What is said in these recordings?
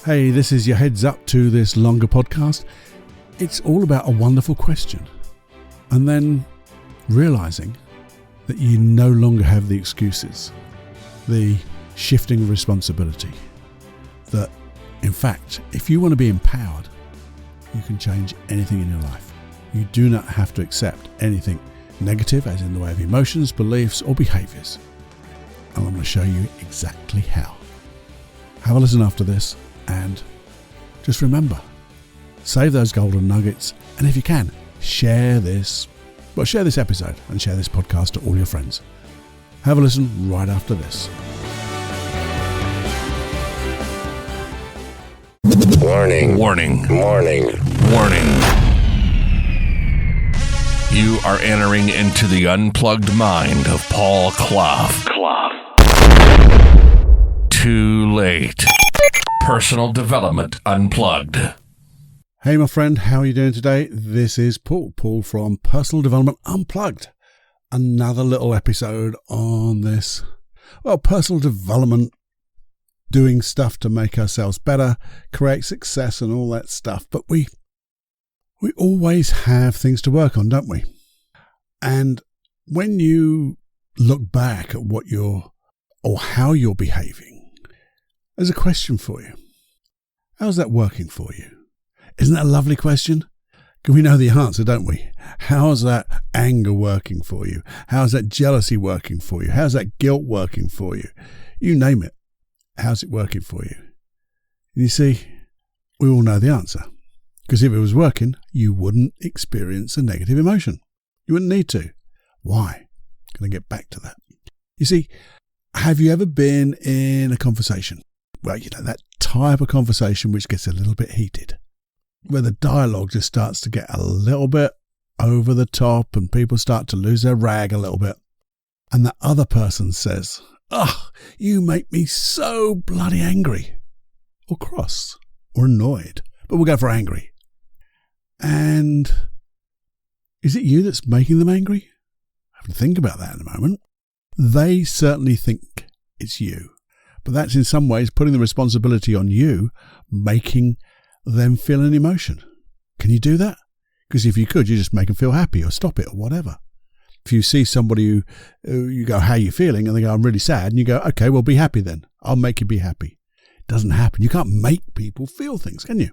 Hey, this is your heads up to this longer podcast. It's all about a wonderful question. And then realizing that you no longer have the excuses, the shifting of responsibility. That, in fact, if you want to be empowered, you can change anything in your life. You do not have to accept anything negative, as in the way of emotions, beliefs, or behaviors. And I'm going to show you exactly how. Have a listen after this. And just remember, save those golden nuggets, and if you can, share this episode and share this podcast to all your friends. Have a listen right after this. Warning. Warning. Warning. Warning. You are entering into the unplugged mind of Paul Clough. Too late. Personal Development Unplugged. Hey, my friend, how are you doing today? This is Paul from Personal Development Unplugged. Another little episode on this, personal development, doing stuff to make ourselves better, create success and all that stuff. But we always have things to work on, don't we? And when you look back at how you're behaving, there's a question for you. How's that working for you? Isn't that a lovely question? Because we know the answer, don't we? How's that anger working for you? How's that jealousy working for you? How's that guilt working for you? You name it. How's it working for you? And you see, we all know the answer. Because if it was working, you wouldn't experience a negative emotion. You wouldn't need to. Why? I'm going to get back to that. You see, have you ever been in a conversation? Well, that type of conversation which gets a little bit heated, where the dialogue just starts to get a little bit over the top and people start to lose their rag a little bit. And the other person says, you make me so bloody angry, or cross, or annoyed, but we'll go for angry. And is it you that's making them angry? Have to think about that in a moment. They certainly think it's you. But that's in some ways putting the responsibility on you, making them feel an emotion. Can you do that? Because if you could, you just make them feel happy or stop it or whatever. If you see somebody who you go, how are you feeling? And they go, I'm really sad. And you go, okay, well, be happy then. I'll make you be happy. It doesn't happen. You can't make people feel things, can you?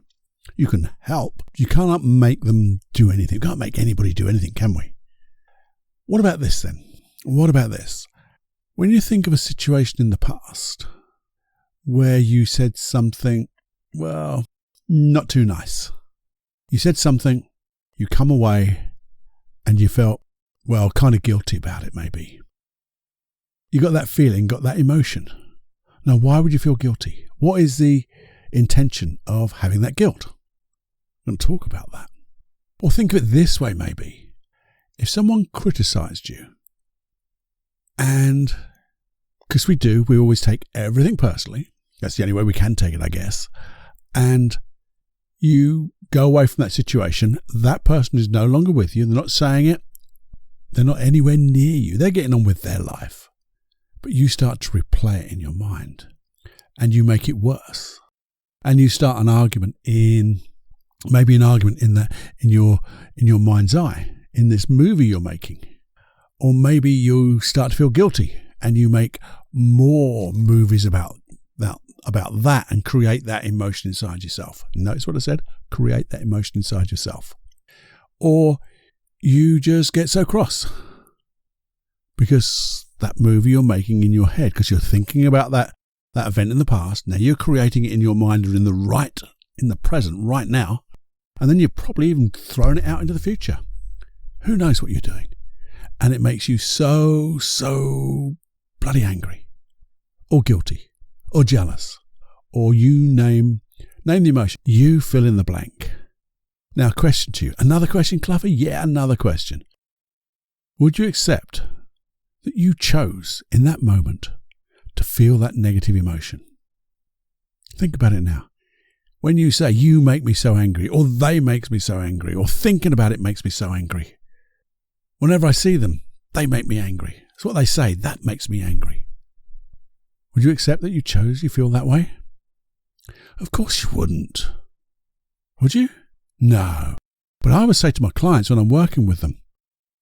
You can help. You cannot make them do anything. You can't make anybody do anything, can we? What about this then? What about this? When you think of a situation in the past where you said something, not too nice. You said something, you come away, and you felt, kind of guilty about it maybe. You got that feeling, got that emotion. Now, why would you feel guilty? What is the intention of having that guilt? I'm going to talk about that. Or think of it this way maybe. If someone criticized you, and because we always take everything personally. That's the only way we can take it, I guess. And you go away from that situation. That person is no longer with you. They're not saying it. They're not anywhere near you. They're getting on with their life. But you start to replay it in your mind. And you make it worse. And you start an argument in your mind's eye, in this movie you're making. Or maybe you start to feel guilty and you make more movies about that and create that emotion inside yourself. Notice what I said? Create that emotion inside yourself. Or you just get so cross because that movie you're making in your head, because you're thinking about that event in the past. Now you're creating it in your mind or in the present right now. And then you're probably even throwing it out into the future. Who knows what you're doing? And it makes you so bloody angry or guilty or jealous, or you name the emotion. You fill in the blank. Now, question to you. Another question, Clough? Yeah, another question. Would you accept that you chose in that moment to feel that negative emotion? Think about it now. When you say, you make me so angry, or they makes me so angry, or thinking about it makes me so angry. Whenever I see them, they make me angry. It's what they say. That makes me angry. Would you accept that you feel that way? Of course you wouldn't. Would you? No. But I would say to my clients when I'm working with them,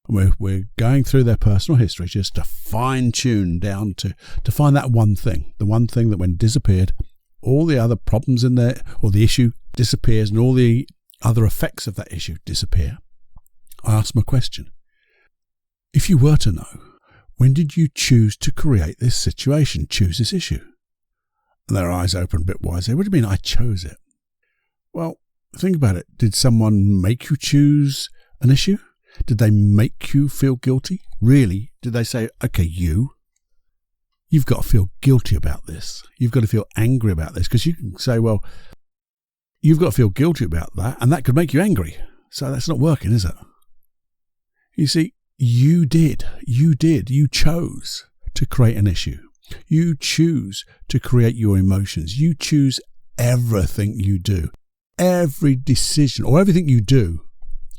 we're going through their personal history just to fine-tune down to find that one thing, the one thing that when disappeared, all the other problems in there, or the issue disappears and all the other effects of that issue disappear. I ask them a question. If you were to know, when did you choose to create this situation, choose this issue? And their eyes open a bit wide. Say, what do you mean I chose it? Well, think about it. Did someone make you choose an issue? Did they make you feel guilty? Really? Did they say, okay, you've got to feel guilty about this. You've got to feel angry about this. Because you can say, well, you've got to feel guilty about that, and that could make you angry. So that's not working, is it? You see, you chose to create an issue. You choose to create your emotions. You choose everything you do, every decision or everything you do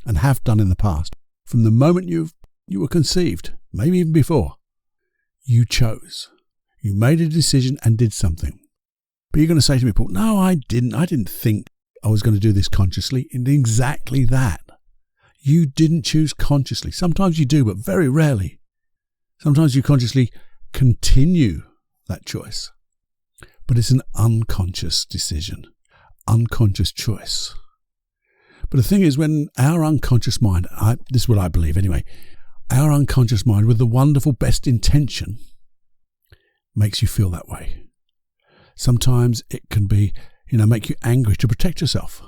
and have done in the past. From the moment you were conceived, maybe even before, you chose. You made a decision and did something. But you're going to say to me, Paul, no, I didn't. I didn't think I was going to do this consciously. And exactly that. You didn't choose consciously. Sometimes you do, but very rarely. Sometimes you consciously continue that choice. But it's an unconscious decision, unconscious choice. But the thing is, when our unconscious mind, this is what I believe anyway, our unconscious mind with the wonderful best intention makes you feel that way. Sometimes it can be, make you angry to protect yourself,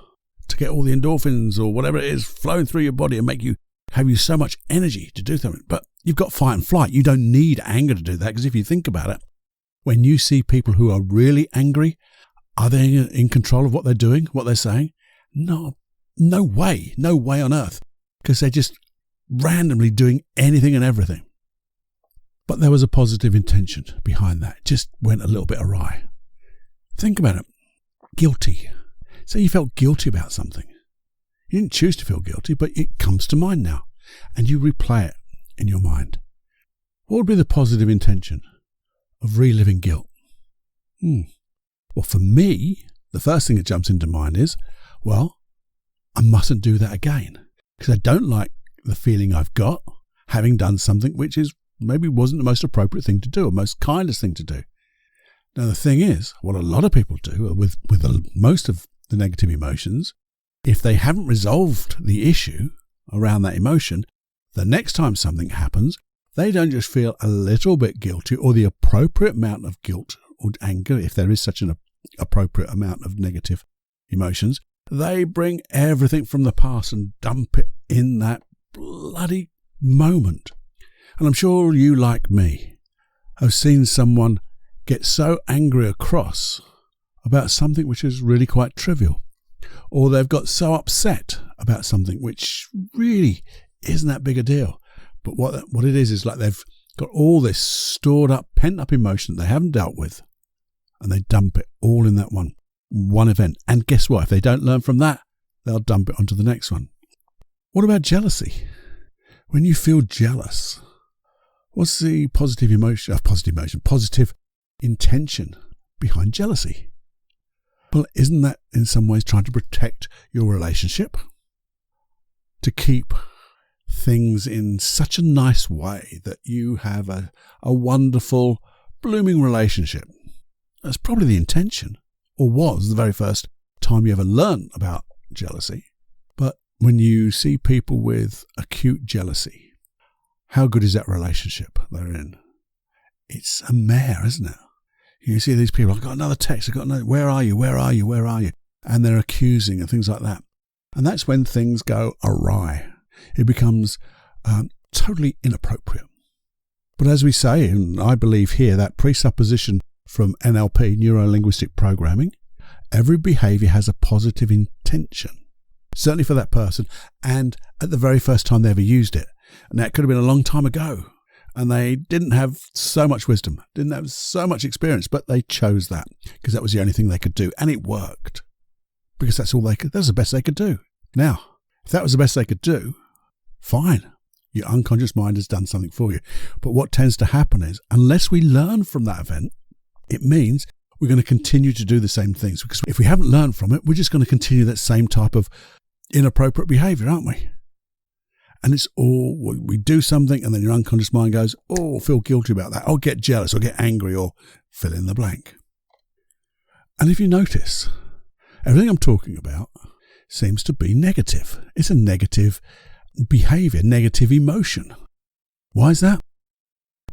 to get all the endorphins or whatever it is flowing through your body and have you so much energy to do something. But you've got fight and flight. You don't need anger to do that, because if you think about it, when you see people who are really angry, are they in control of what they're doing, what they're saying? No way on earth, because they're just randomly doing anything and everything. But there was a positive intention behind that. It just went a little bit awry. Think about it. Guilty. Say you felt guilty about something. You didn't choose to feel guilty, but it comes to mind now, and you replay it in your mind. What would be the positive intention of reliving guilt? Well, for me, the first thing that jumps into mind is, well, I mustn't do that again, because I don't like the feeling I've got having done something which maybe wasn't the most appropriate thing to do or most kindest thing to do. Now, the thing is, what a lot of people do with most of the negative emotions, if they haven't resolved the issue around that emotion, the next time something happens, they don't just feel a little bit guilty or the appropriate amount of guilt or anger, if there is such an appropriate amount of negative emotions. They bring everything from the past and dump it in that bloody moment. And I'm sure you, like me, have seen someone get so angry across about something which is really quite trivial. Or they've got so upset about something which really isn't that big a deal. But what it is like they've got all this stored up, pent up emotion that they haven't dealt with. And they dump it all in that one event. And guess what? If they don't learn from that, they'll dump it onto the next one. What about jealousy? When you feel jealous, what's the positive intention behind jealousy? Well, isn't that in some ways trying to protect your relationship? To keep things in such a nice way that you have a wonderful, blooming relationship. That's probably the intention, or was the very first time you ever learned about jealousy. But when you see people with acute jealousy, how good is that relationship they're in? It's a mare, isn't it? You see these people, I've got another text, where are you? And they're accusing and things like that. And that's when things go awry. It becomes totally inappropriate. But as we say, and I believe here, that presupposition from NLP, neuro-linguistic programming, every behavior has a positive intention, certainly for that person, and at the very first time they ever used it. And that could have been a long time ago. And they didn't have so much wisdom, didn't have so much experience, but they chose that because that was the only thing they could do. And it worked because that's the best they could do. Now, if that was the best they could do, fine. Your unconscious mind has done something for you. But what tends to happen is, unless we learn from that event, it means we're going to continue to do the same things, because if we haven't learned from it, we're just going to continue that same type of inappropriate behavior, aren't we? And it's all, we do something and then your unconscious mind goes, oh, feel guilty about that. Or get jealous or get angry or fill in the blank. And if you notice, everything I'm talking about seems to be negative. It's a negative behavior, negative emotion. Why is that?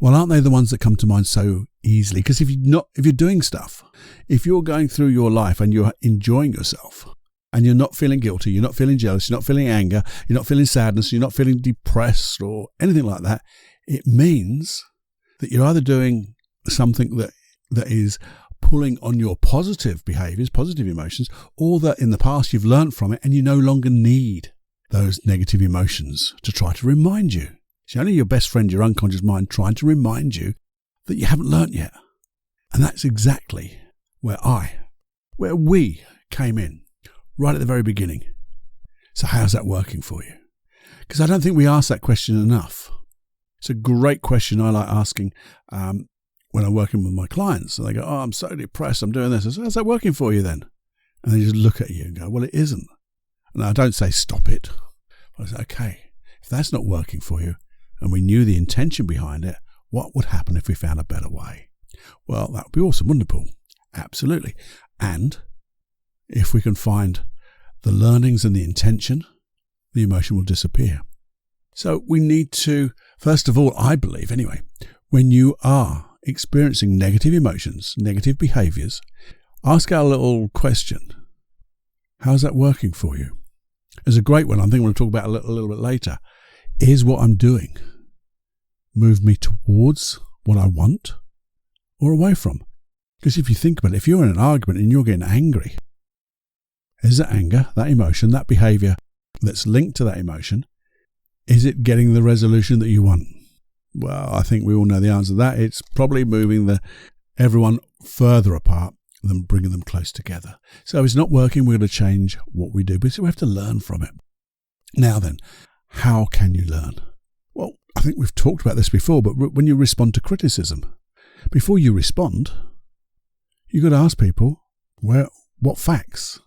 Well, aren't they the ones that come to mind so easily? Because if you're doing stuff, if you're going through your life and you're enjoying yourself, and you're not feeling guilty, you're not feeling jealous, you're not feeling anger, you're not feeling sadness, you're not feeling depressed or anything like that, it means that you're either doing something that is pulling on your positive behaviors, positive emotions, or that in the past you've learned from it and you no longer need those negative emotions to try to remind you. It's only your best friend, your unconscious mind, trying to remind you that you haven't learnt yet. And that's exactly where we came in. Right at the very beginning. So how's that working for you? Because I don't think we ask that question enough. It's a great question I like asking when I'm working with my clients. And they go, oh, I'm so depressed, I'm doing this. I say, how's that working for you then? And they just look at you and go, well, it isn't. And I don't say stop it. I say, okay, if that's not working for you and we knew the intention behind it, what would happen if we found a better way? Well, that would be awesome, wouldn't it, Paul? Absolutely. And if we can find the learnings and the intention, the emotion will disappear. So we need to, first of all, I believe anyway, when you are experiencing negative emotions, negative behaviors, ask our little question. How's that working for you? There's a great one I think we'll talk about a little bit later. Is what I'm doing move me towards what I want or away from? Because if you think about it, if you're in an argument and you're getting angry, is that anger, that emotion, that behavior that's linked to that emotion, is it getting the resolution that you want? Well, I think we all know the answer to that. It's probably moving everyone further apart than bringing them close together. So if it's not working, we're going to change what we do. But we have to learn from it. Now then, how can you learn? Well, I think we've talked about this before, but when you respond to criticism, before you respond, you've got to ask people, what facts?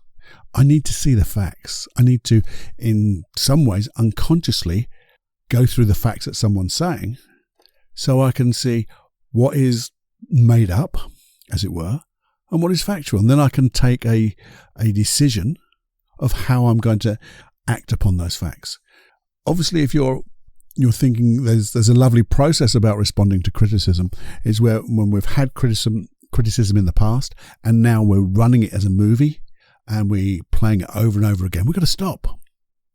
I need to see the facts. I need to, in some ways, unconsciously go through the facts that someone's saying so I can see what is made up, as it were, and what is factual. And then I can take a decision of how I'm going to act upon those facts. Obviously, if you're thinking there's a lovely process about responding to criticism, is when we've had criticism in the past and now we're running it as a movie, and we're playing it over and over again, we've got to stop.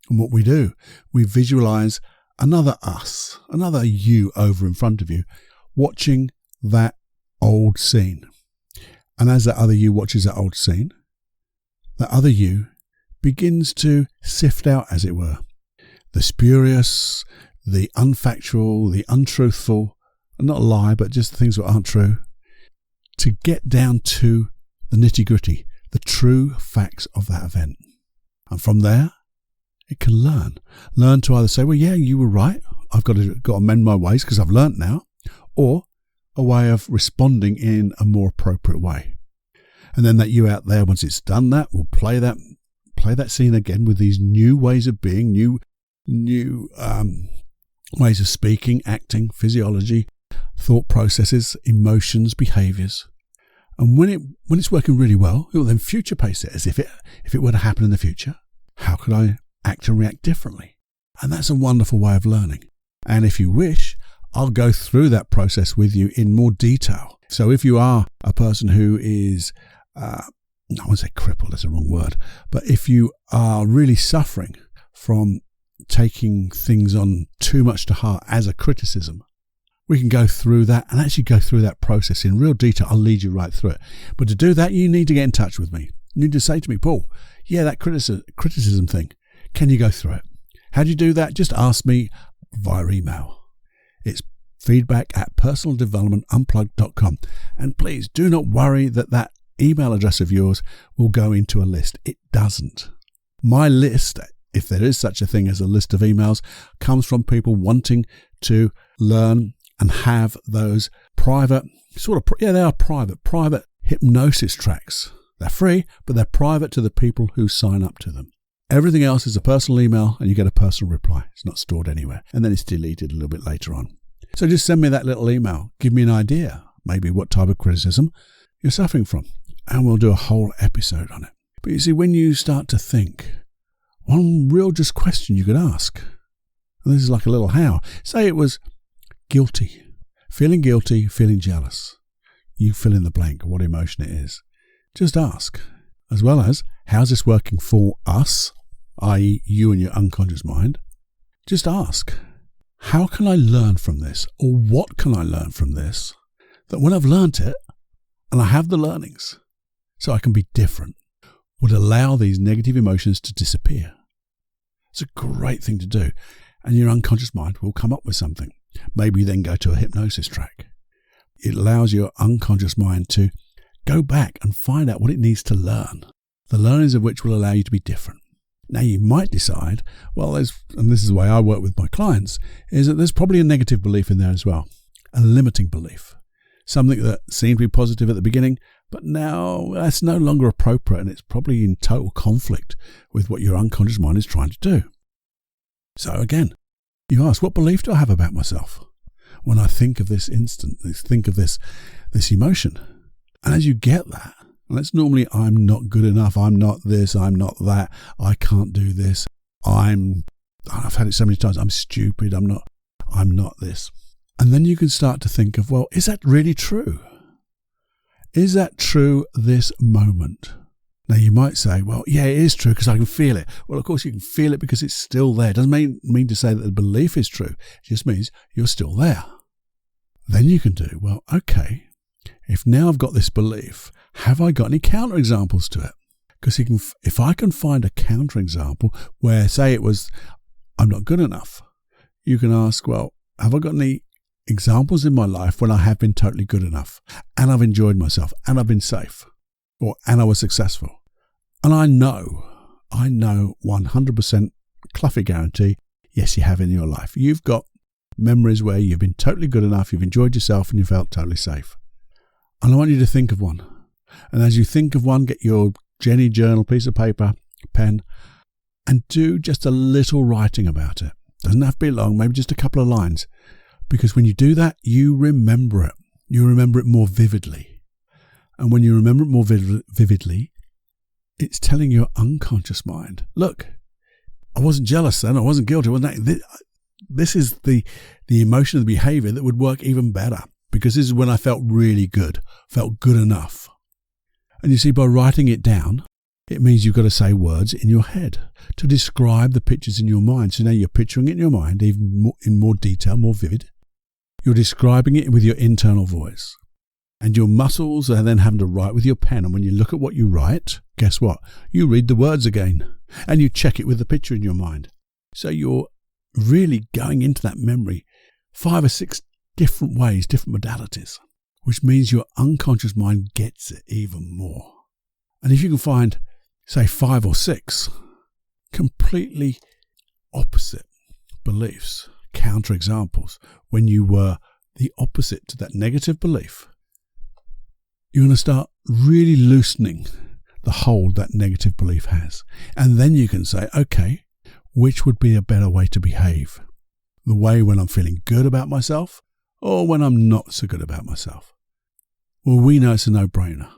And what we do, we visualize another us, another you over in front of you, watching that old scene. And as that other you watches that old scene, that other you begins to sift out, as it were, the spurious, the unfactual, the untruthful, and not a lie, but just the things that aren't true, to get down to the nitty-gritty, the true facts of that event. And from there, it can learn to either say, well, yeah, you were right, I've got to amend my ways because I've learnt now, or a way of responding in a more appropriate way. And then that you out there, once it's done that, will play that scene again with these new ways of being, new ways of speaking, acting, physiology, thought processes, emotions, behaviours. And when it's working really well, it will then future pace it as if it were to happen in the future. How could I act and react differently? And that's a wonderful way of learning. And if you wish, I'll go through that process with you in more detail. So if you are a person who is, I won't say crippled, that's the wrong word, but if you are really suffering from taking things on too much to heart as a criticism, we can go through that and actually go through that process in real detail. I'll lead you right through it. But to do that, you need to get in touch with me. You need to say to me, Paul, yeah, that criticism thing, can you go through it? How do you do that? Just ask me via email. It's feedback@personaldevelopmentunplugged.com. And please do not worry that email address of yours will go into a list. It doesn't. My list, if there is such a thing as a list of emails, comes from people wanting to learn and have those private hypnosis tracks. They're free, but they're private to the people who sign up to them. Everything else is a personal email and you get a personal reply. It's not stored anywhere. And then it's deleted a little bit later on. So just send me that little email. Give me an idea, maybe what type of criticism you're suffering from. And we'll do a whole episode on it. But you see, when you start to think, one real just question you could ask, and this is like a little how. Say it was guilty, feeling jealous. You fill in the blank, what emotion it is. Just ask. As well as, how's this working for us, i.e. you and your unconscious mind? Just ask, how can I learn from this? Or what can I learn from this? That when I've learnt it, and I have the learnings, so I can be different, would allow these negative emotions to disappear. It's a great thing to do. And your unconscious mind will come up with something. Maybe then go to a hypnosis track. It allows your unconscious mind to go back and find out what it needs to learn, the learnings of which will allow you to be different. Now you might decide, well, and this is the way I work with my clients, is that there's probably a negative belief in there as well, a limiting belief, something that seemed to be positive at the beginning, but now that's no longer appropriate and it's probably in total conflict with what your unconscious mind is trying to do. So again, you ask, what belief do I have about myself when I think of this instant, think of this emotion? And as you get that, and it's normally, I'm not good enough, I'm not this, I'm not that, I can't do this, I've had it so many times, I'm stupid, I'm not this. And then you can start to think of, well, is that really true? Is that true this moment? Now you might say, well, yeah, it is true because I can feel it. Well, of course you can feel it because it's still there. It doesn't mean to say that the belief is true. It just means you're still there. Then you can do, well, okay, if now I've got this belief, have I got any counterexamples to it? Because if I can find a counterexample where, say it was, I'm not good enough, you can ask, well, have I got any examples in my life when I have been totally good enough and I've enjoyed myself and I've been safe and I was successful? And I know 100% Cluffy guarantee, yes, you have in your life. You've got memories where you've been totally good enough, you've enjoyed yourself and you felt totally safe. And I want you to think of one. And as you think of one, get your Jenny journal, piece of paper, pen, and do just a little writing about it. Doesn't have to be long, maybe just a couple of lines. Because when you do that, you remember it. You remember it more vividly. And when you remember it more vividly, it's telling your unconscious mind, look, I wasn't jealous then, I wasn't guilty. This is the emotion of the behavior that would work even better. Because this is when I felt really good, felt good enough. And you see, by writing it down, it means you've got to say words in your head to describe the pictures in your mind. So now you're picturing it in your mind, even more, in more detail, more vivid. You're describing it with your internal voice. And your muscles are then having to write with your pen. And when you look at what you write, guess what? You read the words again. And you check it with the picture in your mind. So you're really going into that memory 5 or 6 different ways, different modalities, which means your unconscious mind gets it even more. And if you can find, say, 5 or 6 completely opposite beliefs, counterexamples, when you were the opposite to that negative belief, you're going to start really loosening the hold that negative belief has. And then you can say, okay, which would be a better way to behave? The way when I'm feeling good about myself, or when I'm not so good about myself? Well, we know it's a no-brainer,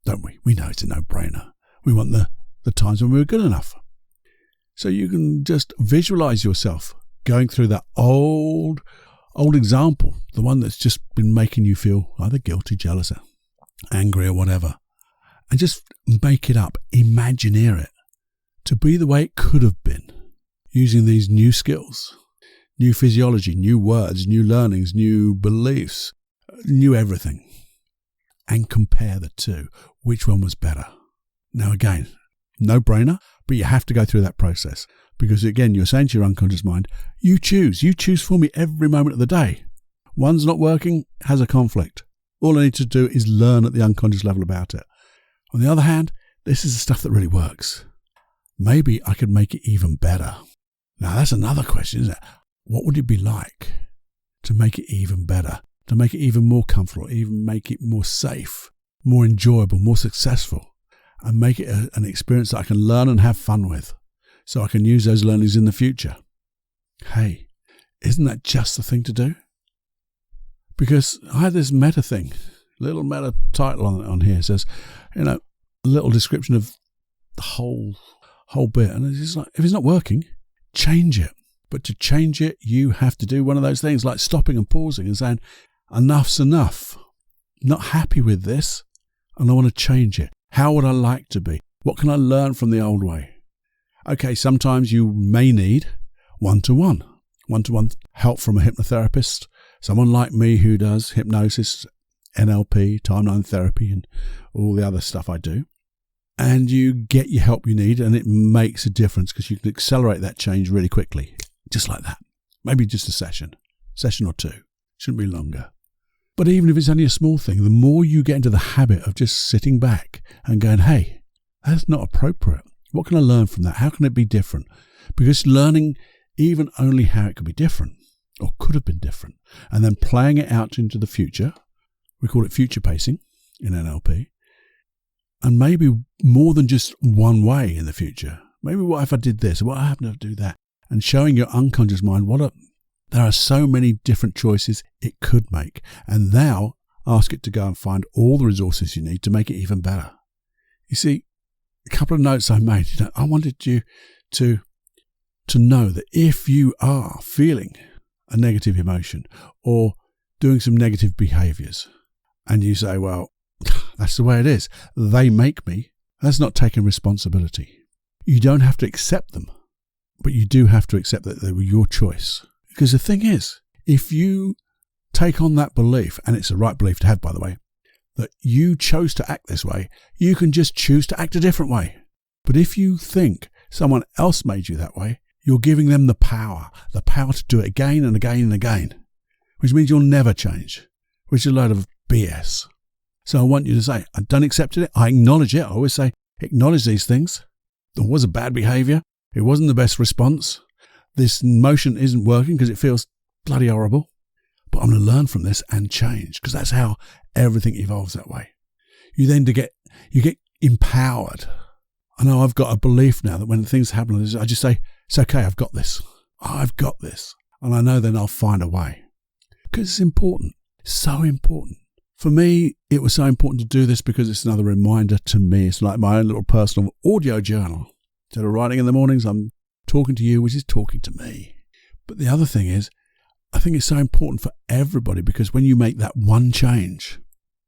don't we? We know it's a no-brainer. We want the times when we were good enough. So you can just visualize yourself going through that old example, the one that's just been making you feel either guilty, jealous, angry, or whatever, and just make it up, imagineer it to be the way it could have been, using these new skills. New physiology, new words, new learnings, new beliefs, new everything. And compare the two. Which one was better? Now again, no brainer, but you have to go through that process. Because again, you're saying to your unconscious mind, you choose for me every moment of the day. One's not working, has a conflict. All I need to do is learn at the unconscious level about it. On the other hand, this is the stuff that really works. Maybe I could make it even better. Now that's another question, isn't it? What would it be like to make it even better, to make it even more comfortable, even make it more safe, more enjoyable, more successful, and make it an experience that I can learn and have fun with, so I can use those learnings in the future. Hey, isn't that just the thing to do? Because I had this meta thing, little meta title on here, says, a little description of the whole bit. And it's just like, if it's not working, change it. But to change it, you have to do one of those things like stopping and pausing and saying, enough's enough. Not happy with this, and I want to change it. How would I like to be? What can I learn from the old way? Okay, sometimes you may need one-to-one help from a hypnotherapist, someone like me who does hypnosis, NLP, timeline therapy, and all the other stuff I do. And you get your help you need, and it makes a difference because you can accelerate that change really quickly, just like that. Maybe just a session or two. Shouldn't be longer. But even if it's only a small thing, the more you get into the habit of just sitting back and going, hey, that's not appropriate. What can I learn from that? How can it be different? Because learning even only how it could be different or could have been different, and then playing it out into the future, we call it future pacing in NLP, and maybe more than just one way in the future. Maybe what if I did this? What happened if I do that? And showing your unconscious mind there are so many different choices it could make. And now ask it to go and find all the resources you need to make it even better. You see, a couple of notes I made. I wanted you to know that if you are feeling a negative emotion or doing some negative behaviors, and you say, well, that's the way it is, they make me, that's not taking responsibility. You don't have to accept them, but you do have to accept that they were your choice. Because the thing is, if you take on that belief, and it's the right belief to have, by the way, that you chose to act this way, you can just choose to act a different way. But if you think someone else made you that way, you're giving them the power to do it again and again and again, which means you'll never change, which is a load of BS. So I want you to say, I don't accept it, I acknowledge it. I always say, acknowledge these things. There was a bad behavior. It wasn't the best response. This motion isn't working because it feels bloody horrible. But I'm going to learn from this and change, because that's how everything evolves that way. You then get empowered. I know I've got a belief now that when things happen, I just say, it's okay, I've got this. I've got this. And I know then I'll find a way. Because it's important. So important. For me, it was so important to do this because it's another reminder to me. It's like my own little personal audio journal. Instead of writing in the mornings, I'm talking to you, which is talking to me. But the other thing is, I think it's so important for everybody, because when you make that one change,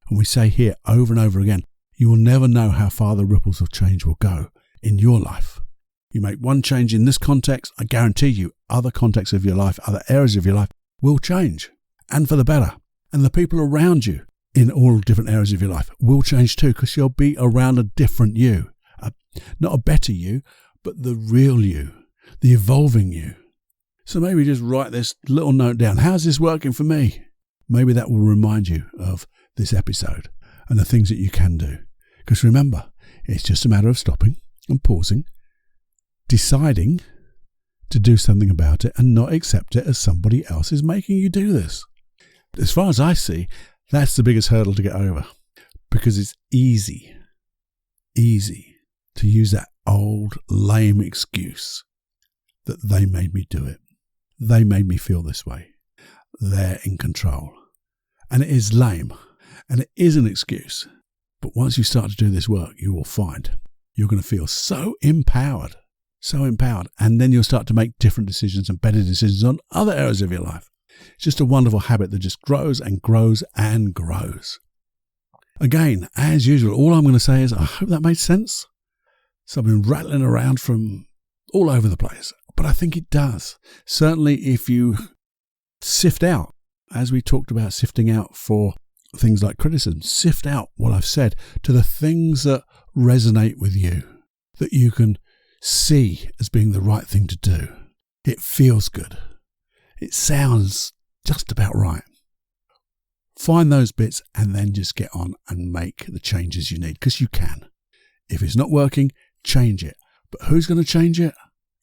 and we say here over and over again, you will never know how far the ripples of change will go in your life. You make one change in this context, I guarantee you other contexts of your life, other areas of your life will change, and for the better. And the people around you in all different areas of your life will change too, because you'll be around a different you. Not a better you, but the real you, the evolving you. So maybe just write this little note down. How's this working for me? Maybe that will remind you of this episode and the things that you can do. Because remember, it's just a matter of stopping and pausing, deciding to do something about it and not accept it as somebody else is making you do this. As far as I see, that's the biggest hurdle to get over, because it's easy to use that old lame excuse that they made me do it. They made me feel this way. They're in control. And it is lame. And it is an excuse. But once you start to do this work, you will find you're going to feel so empowered. And then you'll start to make different decisions and better decisions on other areas of your life. It's just a wonderful habit that just grows and grows and grows. Again, as usual, all I'm going to say is I hope that made sense. So I've been rattling around from all over the place, but I think it does. Certainly if you sift out, as we talked about sifting out for things like criticism, sift out what I've said to the things that resonate with you, that you can see as being the right thing to do. It feels good. It sounds just about right. Find those bits and then just get on and make the changes you need, because you can. If it's not working, change it. But who's going to change it?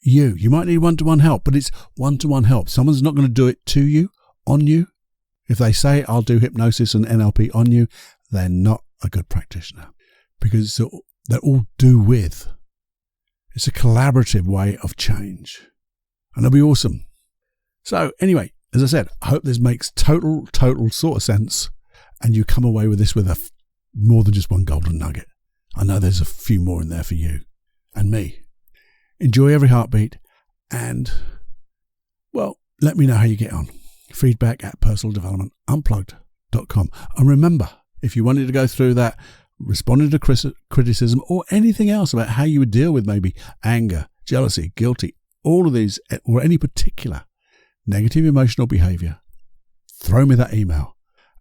You. You might need one-to-one help, but it's one-to-one help. Someone's not going to do it to you, on you. If they say, I'll do hypnosis and NLP on you, they're not a good practitioner, because they're all do with. It's a collaborative way of change, and it'll be awesome. So anyway, as I said, I hope this makes total sort of sense, and you come away with this with more than just one golden nugget. I know there's a few more in there for you and me. Enjoy every heartbeat, and, well, let me know how you get on. Feedback at personaldevelopmentunplugged.com. And remember, if you wanted to go through that, responding to criticism or anything else about how you would deal with maybe anger, jealousy, guilty, all of these, or any particular negative emotional behavior, throw me that email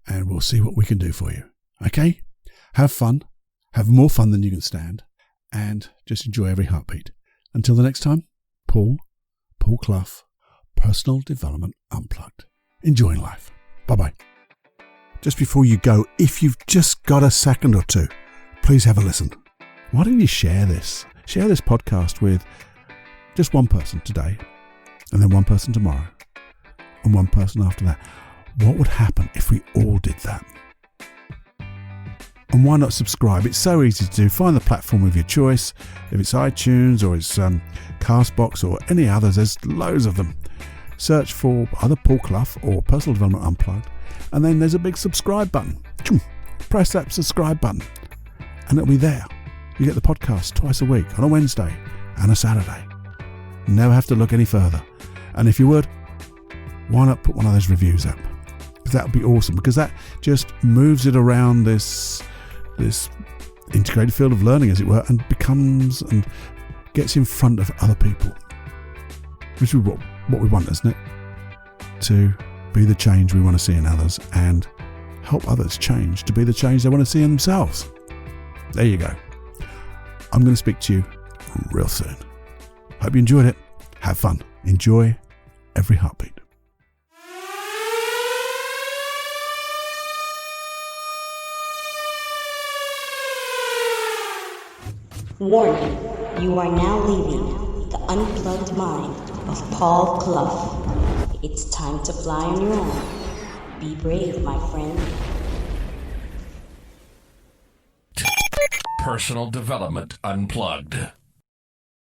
and we'll see what we can do for you. Okay? Have fun. Have more fun than you can stand. And just enjoy every heartbeat. Until the next time, Paul Clough, Personal Development Unplugged. Enjoying life. Bye-bye. Just before you go, if you've just got a second or two, please have a listen. Why don't you share this? Share this podcast with just one person today, and then one person tomorrow, and one person after that. What would happen if we all did that? And why not subscribe? It's so easy to do. Find the platform of your choice. If it's iTunes or it's Castbox or any others, there's loads of them. Search for either Paul Clough or Personal Development Unplugged, and then there's a big subscribe button. Press that subscribe button, and it'll be there. You get the podcast twice a week, on a Wednesday and a Saturday. Never have to look any further. And if you would, why not put one of those reviews up? Because that would be awesome, because that just moves it around this integrated field of learning, as it were, and becomes and gets in front of other people, which is what we want, isn't it? To be the change we want to see in others and help others change to be the change they want to see in themselves. There you go. I'm going to speak to you real soon. Hope you enjoyed it. Have fun. Enjoy every heartbeat. Warning, you are now leaving the unplugged mind of Paul Clough. It's time to fly on your own. Be brave, my friend. Personal Development Unplugged.